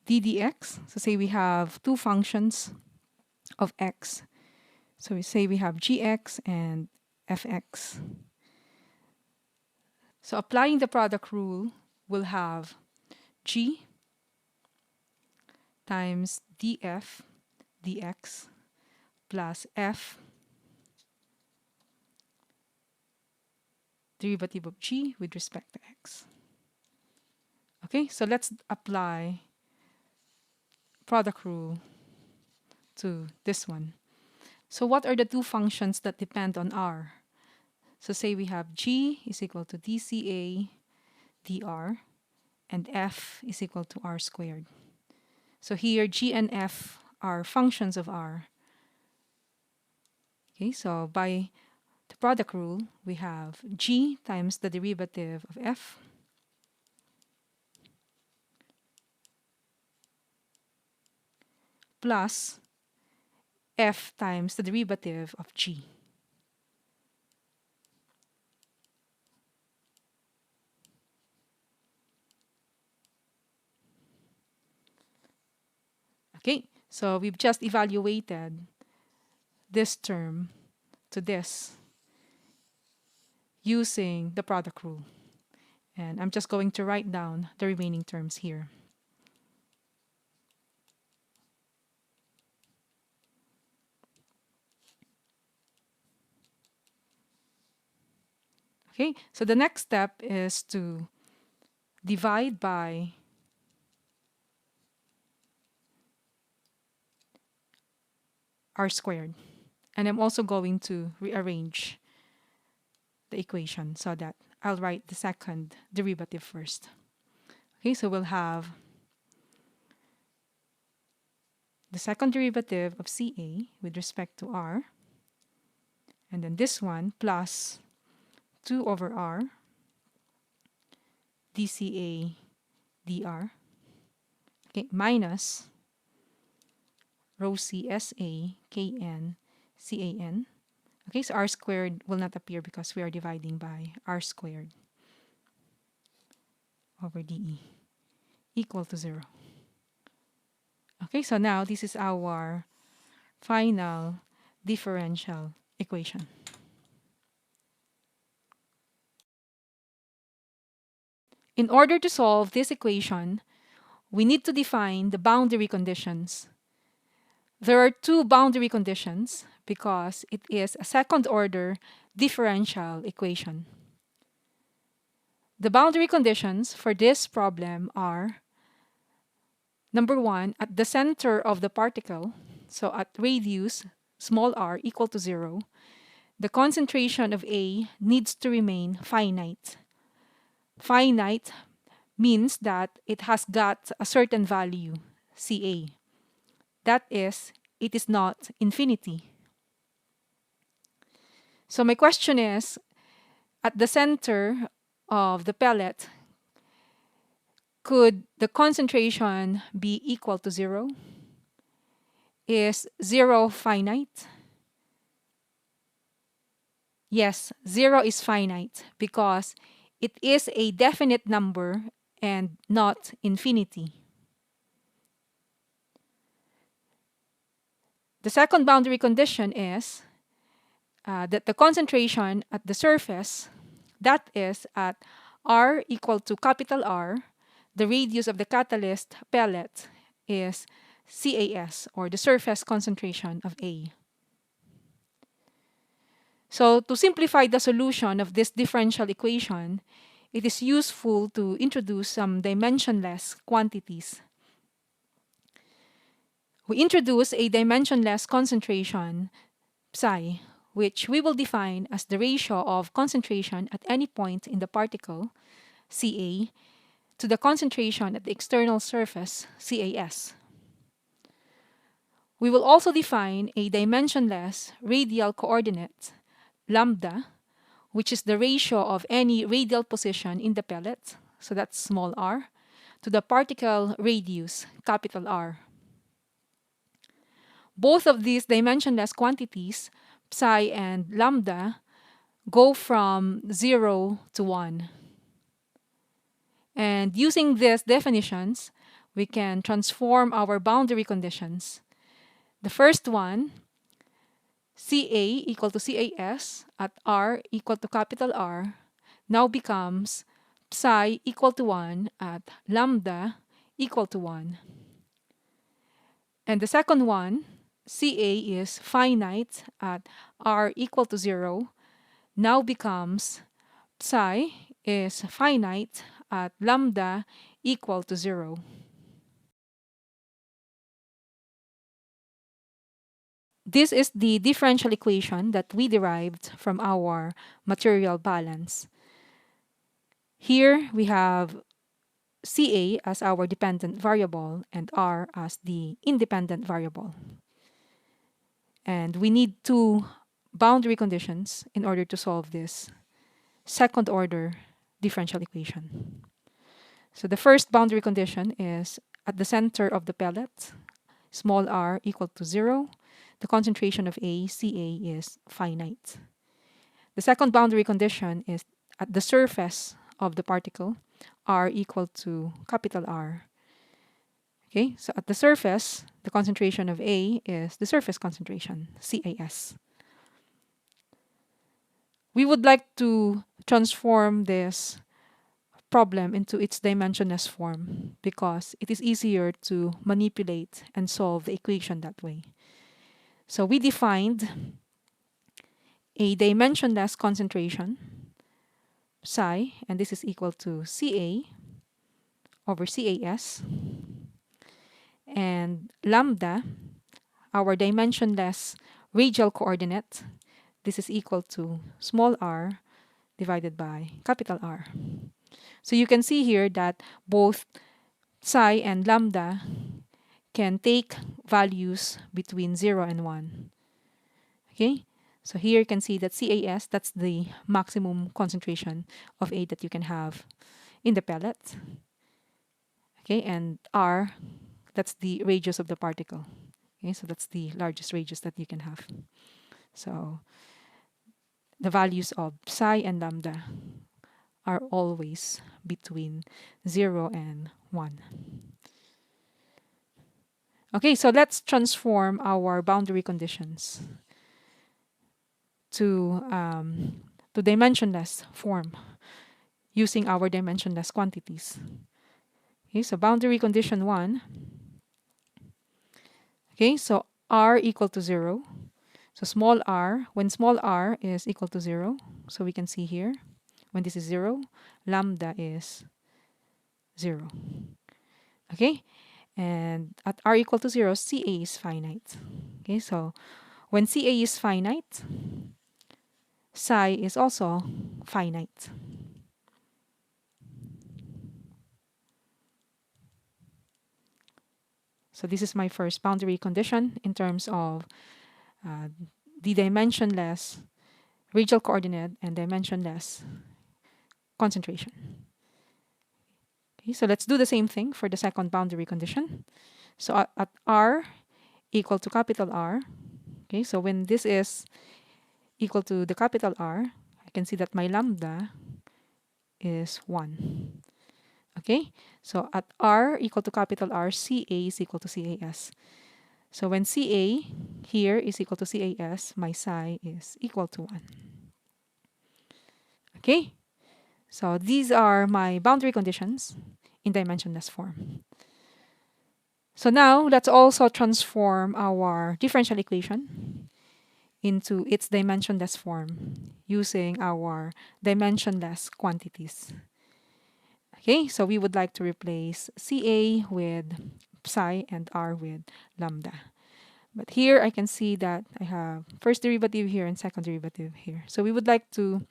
ddx. So say we have two functions of x. So we say we have gx and fx. So applying the product rule, we'll have g times df dx plus f derivative of g with respect to x. Okay, so let's apply product rule to this one. So what are the two functions that depend on r? So say we have G is equal to dCA dr, and F is equal to r squared. So here G and F are functions of r. Okay, so by the product rule, we have G times the derivative of F plus F times the derivative of G. Okay, so we've just evaluated this term to this using the product rule. And I'm just going to write down the remaining terms here. Okay, so the next step is to divide by r squared. And I'm also going to rearrange the equation so that I'll write the second derivative first. Okay, so we'll have the second derivative of CA with respect to r, and then this one plus 2 over r dCA dr, okay, minus rho C SA Kn CAN. Okay, so r squared will not appear because we are dividing by r squared over dE equal to 0. Okay, so now this is our final differential equation. In order to solve this equation, we need to define the boundary conditions. There are two boundary conditions because it is a second-order differential equation. The boundary conditions for this problem are: number one, at the center of the particle, so at radius small r equal to 0, the concentration of A needs to remain finite. Finite means that it has got a certain value, Ca. That is, it is not infinity. So my question is, at the center of the pellet, could the concentration be equal to 0? Is 0 finite? Yes, 0 is finite because it is a definite number and not infinity. The second boundary condition is that the concentration at the surface, that is at r equal to capital R, the radius of the catalyst pellet is CAS, or the surface concentration of A. So to simplify the solution of this differential equation, it is useful to introduce some dimensionless quantities. We introduce a dimensionless concentration, psi, which we will define as the ratio of concentration at any point in the particle, Ca, to the concentration at the external surface, CAS. We will also define a dimensionless radial coordinate, lambda, which is the ratio of any radial position in the pellet, so that's small r, to the particle radius, capital R. Both of these dimensionless quantities, psi and lambda, go from 0 to 1. And using these definitions, we can transform our boundary conditions. The first one, Ca equal to CAS at r equal to capital R, now becomes psi equal to 1 at lambda equal to 1. And the second one, Ca is finite at r equal to 0, now becomes psi is finite at lambda equal to 0. this is the differential equation that we derived from our material balance. Here we have Ca as our dependent variable and R as the independent variable. And we need two boundary conditions in order to solve this second order differential equation. So the first boundary condition is at the center of the pellet, small r equal to 0, the concentration of Ca is finite. The second boundary condition is at the surface of the particle, r equal to capital R. Okay, so at the surface, the concentration of A is the surface concentration, CAS. We would like to transform this problem into its dimensionless form because it is easier to manipulate and solve the equation that way. So we defined a dimensionless concentration, psi, and this is equal to Ca over CAS, and lambda, our dimensionless radial coordinate, this is equal to small r divided by capital R. So you can see here that both psi and lambda can take values between 0 and 1. Okay? So here you can see that CAS, that's the maximum concentration of A that you can have in the pellet. Okay, and R, that's the radius of the particle. Okay, so that's the largest radius that you can have. So the values of psi and lambda are always between 0 and 1. Okay, so let's transform our boundary conditions to dimensionless form using our dimensionless quantities. Okay, so boundary condition 1. Okay, so r equal to 0. So small r, when small r is equal to 0, so we can see here, when this is 0, lambda is 0. Okay, and at r equal to 0, Ca is finite. Okay, so when Ca is finite, psi is also finite. So this is my first boundary condition in terms of the dimensionless radial coordinate and dimensionless concentration. Okay, so let's do the same thing for the second boundary condition. So at r equal to capital R, okay, so when this is equal to the capital R, I can see that my lambda is 1. Okay, so at r equal to capital R, Ca is equal to CAS. So when Ca here is equal to CAS, my psi is equal to 1. Okay, so these are my boundary conditions in dimensionless form. So now let's also transform our differential equation into its dimensionless form using our dimensionless quantities. Okay, so we would like to replace Ca with psi and r with lambda. But here I can see that I have first derivative here and second derivative here. So we would like to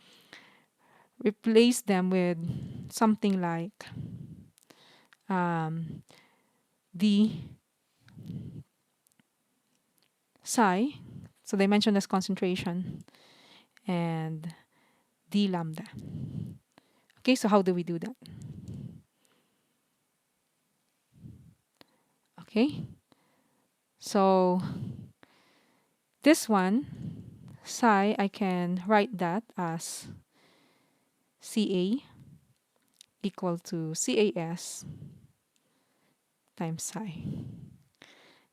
replace them with something like d psi, so dimensionless concentration, and d lambda. Okay, so how do we do that? Okay, so this one, psi, I can write that as Ca equal to CAS times psi.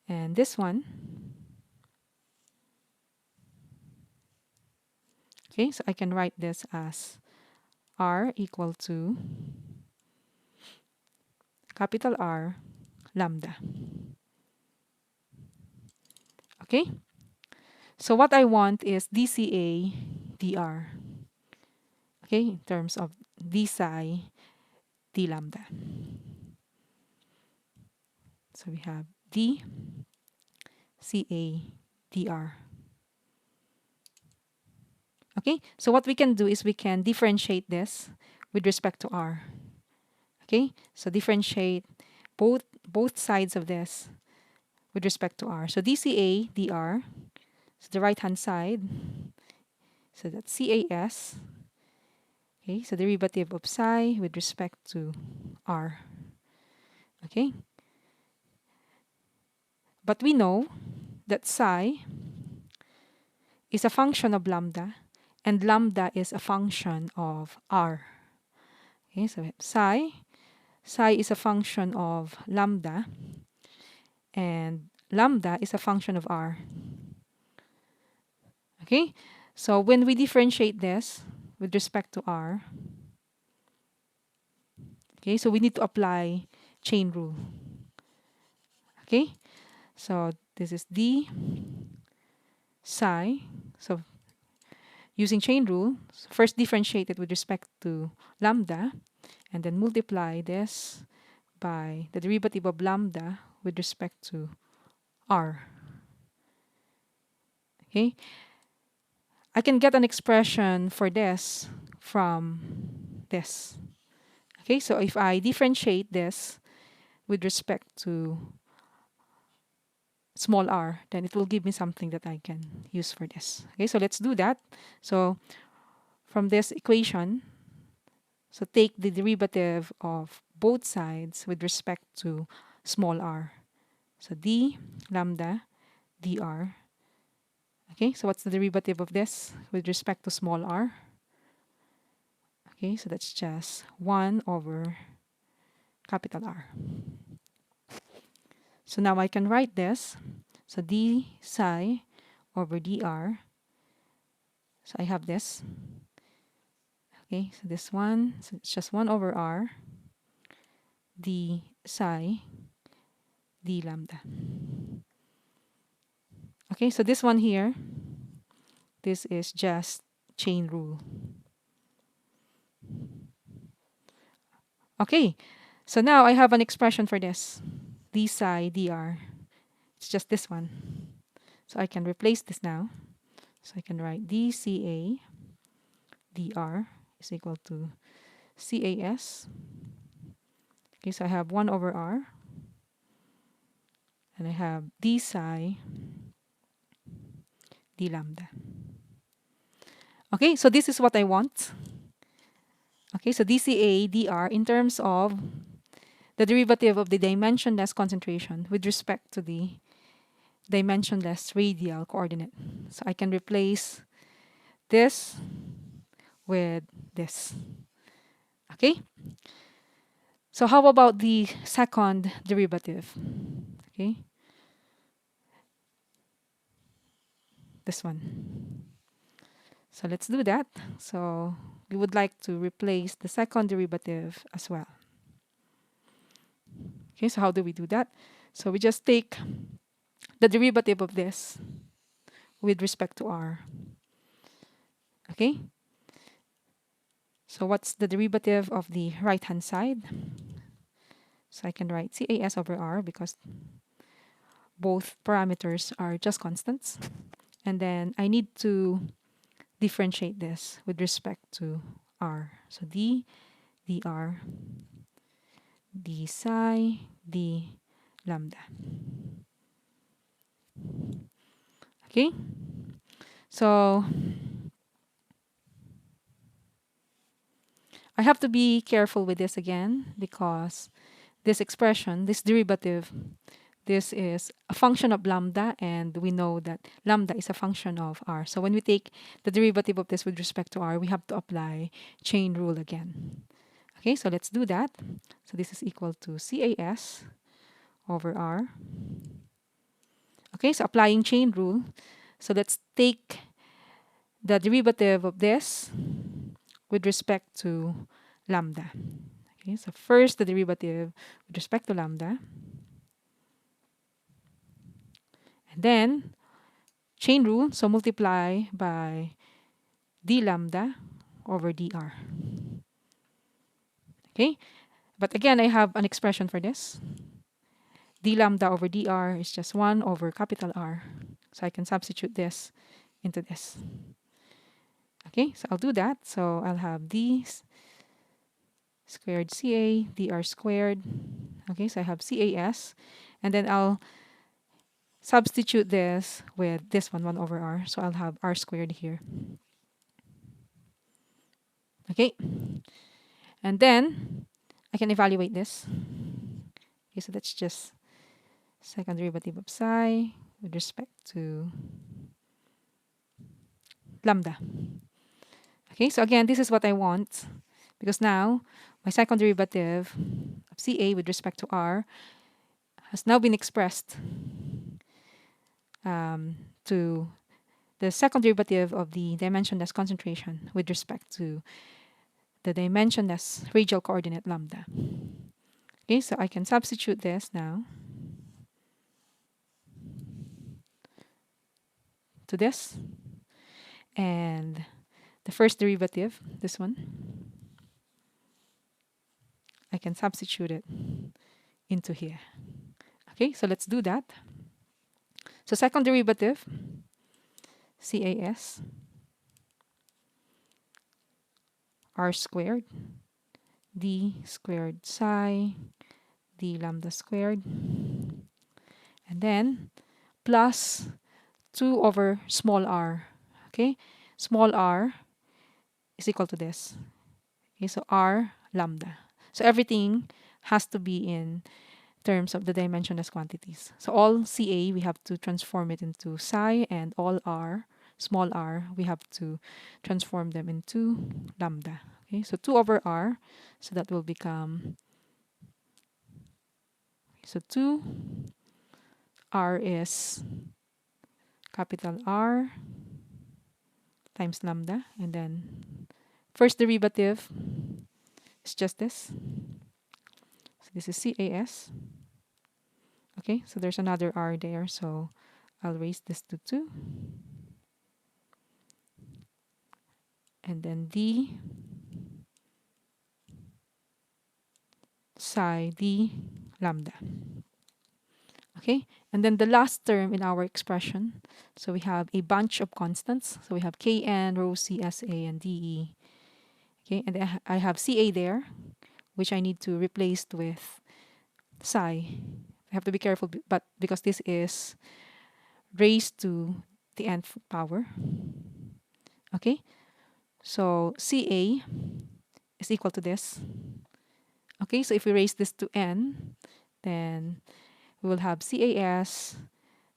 And this one, okay, so I can write this as R equal to capital R lambda. Okay, so what I want is dCA dr. Okay, in terms of d psi d lambda. So we have d Ca dr. Okay, so what we can do is we can differentiate this with respect to r. Okay, so differentiate both sides of this with respect to r. So dCA dr, so the right hand side, so that's CAS. Okay, so derivative of psi with respect to r. Okay, but we know that psi is a function of lambda and lambda is a function of r. Okay, so we have psi is a function of lambda and lambda is a function of r. Okay, so when we differentiate this with respect to r, okay, so we need to apply chain rule. Okay, so this is d psi. So using chain rule, first differentiate it with respect to lambda and then multiply this by the derivative of lambda with respect to r. Okay, I can get an expression for this from this. Okay, so if I differentiate this with respect to small r, then it will give me something that I can use for this. Okay, so let's do that. So from this equation, so take the derivative of both sides with respect to small r. So d lambda dr. Okay, so what's the derivative of this with respect to small r? Okay, so that's just 1 over capital R. So now I can write this. So d psi over dr. So I have this. Okay, so this one, so it's just 1 over r d psi d lambda. Okay, so this one here, this is just chain rule. Okay, so now I have an expression for this. D psi dr. It's just this one. So I can replace this now. So I can write dCA dr is equal to CAS. Okay, so I have 1 over r. And I have d psi d lambda. Okay, so this is what I want. Okay, so dCA dr in terms of the derivative of the dimensionless concentration with respect to the dimensionless radial coordinate. So I can replace this with this. Okay? So how about the second derivative? Okay? This one. So let's do that. So we would like to replace the second derivative as well. Okay, so how do we do that? So we just take the derivative of this with respect to r. Okay? So what's the derivative of the right-hand side? So I can write CAS over r because both parameters are just constants. And then I need to differentiate this with respect to r. So d dr d psi d lambda. Okay? So I have to be careful with this again because this expression, this derivative, this is a function of lambda and we know that lambda is a function of r. So when we take the derivative of this with respect to r, we have to apply chain rule again. Okay, so let's do that. So this is equal to CAS over r. Okay, so applying chain rule. So let's take the derivative of this with respect to lambda. Okay, so first the derivative with respect to lambda. And then chain rule, so multiply by d lambda over dr. Okay, but again, I have an expression for this. D lambda over dr is just 1 over capital R. So I can substitute this into this. Okay, so I'll do that. So I'll have d squared Ca dr squared. Okay, so I have CAS. And then I'll substitute this with this one, 1 over r. So I'll have r squared here. Okay, and then I can evaluate this. Okay, so that's just second derivative of psi with respect to lambda. Okay, so again, this is what I want because now my second derivative of Ca with respect to r has now been expressed to the second derivative of the dimensionless concentration with respect to the dimensionless radial coordinate lambda. Okay, so I can substitute this now to this. And the first derivative, this one, I can substitute it into here. Okay, so let's do that. So second derivative, CAS, r squared, d squared psi, d lambda squared, and then plus 2 over small r. Okay, small r is equal to this. Okay, so r lambda. So everything has to be in terms of the dimensionless quantities. So all Ca, we have to transform it into psi, and all r, small r, we have to transform them into lambda. Okay, so 2 over r, so that will become, so 2 r is capital R times lambda, and then first derivative is just this. So this is CAS. Okay, so there's another R there, so I'll raise this to 2. And then D psi D lambda. Okay, and then the last term in our expression, so we have a bunch of constants. So we have Kn, rho C, Sa, and De. Okay, and I have Ca there, which I need to replace with psi. I have to be careful, but because this is raised to the nth power. Okay, so Ca is equal to this. Okay, so if we raise this to n, then we will have CAS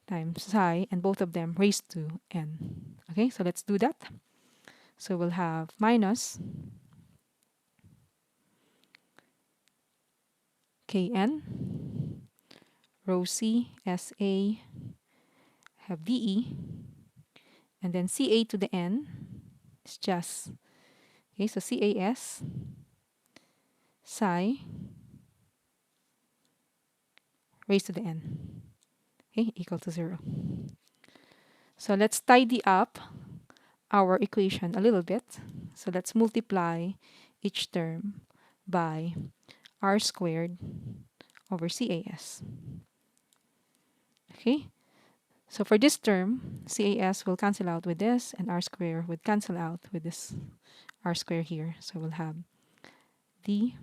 times psi, and both of them raised to n. Okay, so let's do that. So we'll have minus Kn, rho C, Sa, have De, and then Ca to the n is just, okay, so CAS psi raised to the n, okay, equal to 0. So let's tidy up our equation a little bit. So let's multiply each term by r squared over CAS. Okay, so for this term, CAS will cancel out with this, and r squared would cancel out with this r squared here. So we'll have d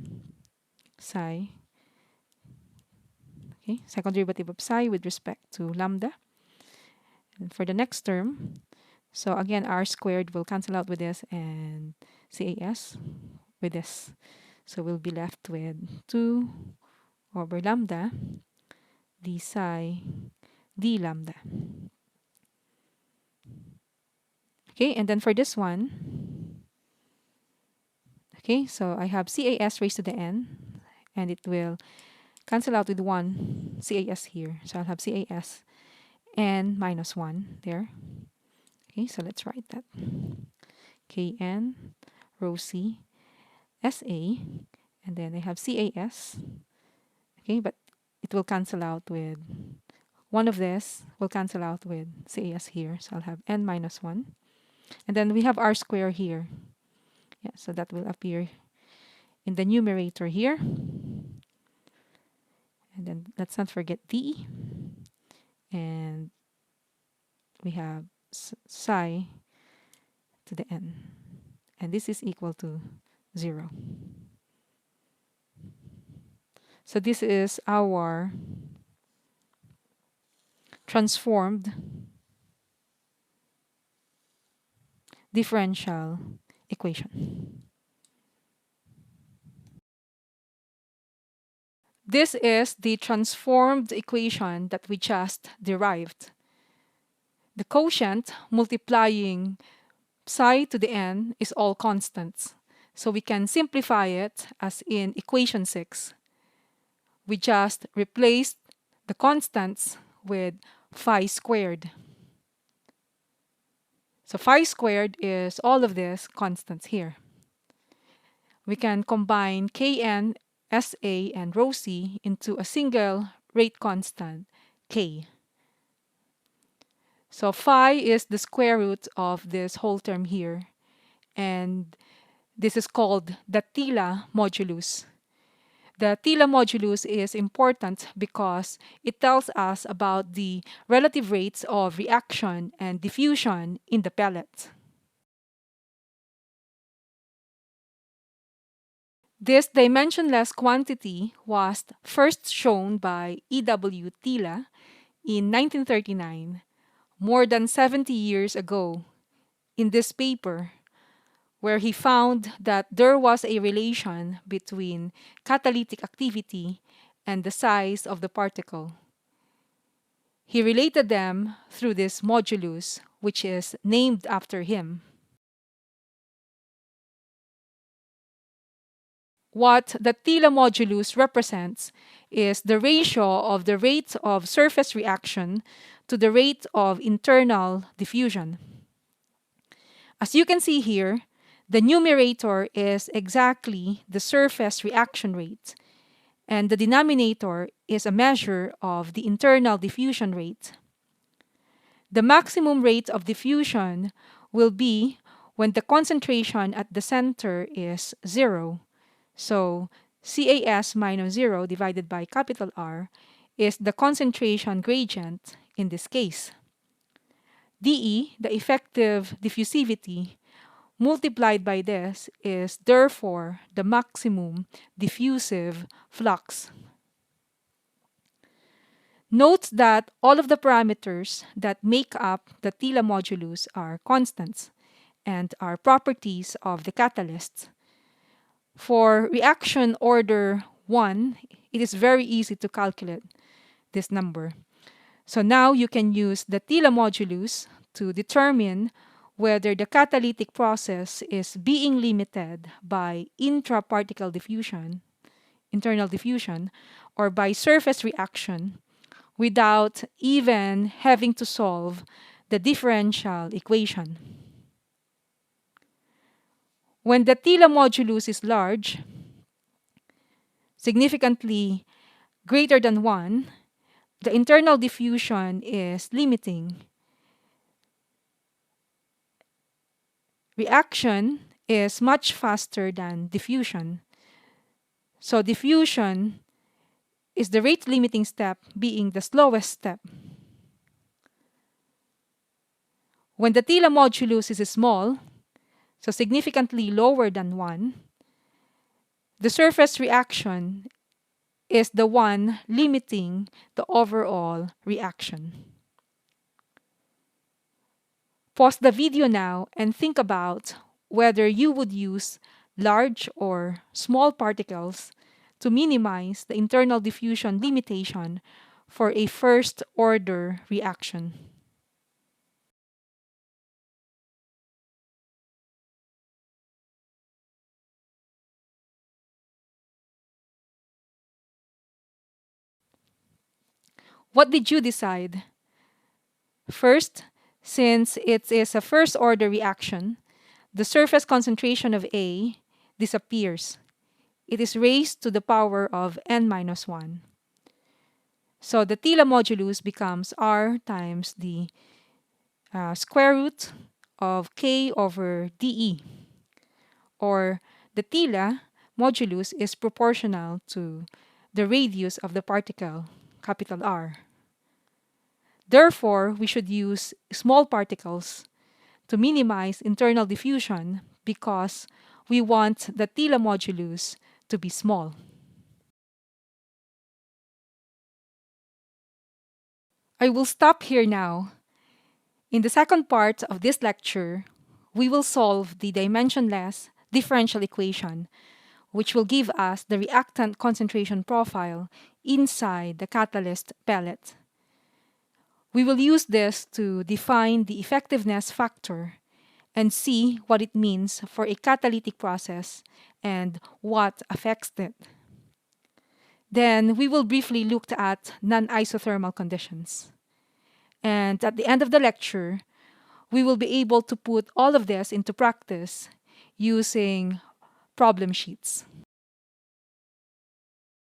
psi, okay, second derivative of psi with respect to lambda. And for the next term, so again, r squared will cancel out with this, and CAS with this. So we'll be left with 2 over lambda d psi d lambda. Okay, and then for this one, okay, so I have CAS raised to the n, and it will cancel out with 1 CAS here. So I'll have CAS n minus 1 there. Okay, so let's write that. Kn rho C Sa, and then I have CAS. Okay, but it will cancel out with one of this will cancel out with CAS here. So I'll have n minus 1. And then we have r squared here. Yeah, so that will appear in the numerator here. And then let's not forget D. And we have psi to the n. And this is equal to 0. So this is our transformed differential equation. This is the transformed equation that we just derived. The quotient multiplying psi to the n is all constants. So we can simplify it as in equation 6. We just replaced the constants with phi squared. So phi squared is all of these constants here. We can combine Kn, Sa, and rho c into a single rate constant, k. So phi is the square root of this whole term here. And this is called the Tila modulus. The Tila modulus is important because it tells us about the relative rates of reaction and diffusion in the pellet. This dimensionless quantity was first shown by E.W. Tila in 1939, more than 70 years ago, in this paper, where he found that there was a relation between catalytic activity and the size of the particle. He related them through this modulus, which is named after him. What the Tila modulus represents is the ratio of the rate of surface reaction to the rate of internal diffusion. As you can see here, the numerator is exactly the surface reaction rate, and the denominator is a measure of the internal diffusion rate. The maximum rate of diffusion will be when the concentration at the center is 0. So CAS minus 0 divided by capital R is the concentration gradient in this case. dE, the effective diffusivity, multiplied by this is therefore the maximum diffusive flux. Note that all of the parameters that make up the Tila modulus are constants and are properties of the catalyst. For reaction order 1, it is very easy to calculate this number. So now you can use the Tila modulus to determine whether the catalytic process is being limited by intraparticle diffusion, internal diffusion, or by surface reaction without even having to solve the differential equation. When the Tila modulus is large, significantly greater than 1, the internal diffusion is limiting. Reaction is much faster than diffusion. So diffusion is the rate limiting step being the slowest step. When the Tila modulus is small, so significantly lower than 1, the surface reaction is the one limiting the overall reaction. Pause the video now and think about whether you would use large or small particles to minimize the internal diffusion limitation for a first-order reaction. What did you decide? First, since it is a first-order reaction, the surface concentration of A disappears. It is raised to the power of n minus 1. So the Tila modulus becomes R times the square root of K over dE. Or the Tila modulus is proportional to the radius of the particle, capital R. Therefore, we should use small particles to minimize internal diffusion because we want the Tila modulus to be small. I will stop here now. In the second part of this lecture, we will solve the dimensionless differential equation, which will give us the reactant concentration profile inside the catalyst pellet. We will use this to define the effectiveness factor and see what it means for a catalytic process and what affects it. Then we will briefly look at non-isothermal conditions. And at the end of the lecture, we will be able to put all of this into practice using problem sheets.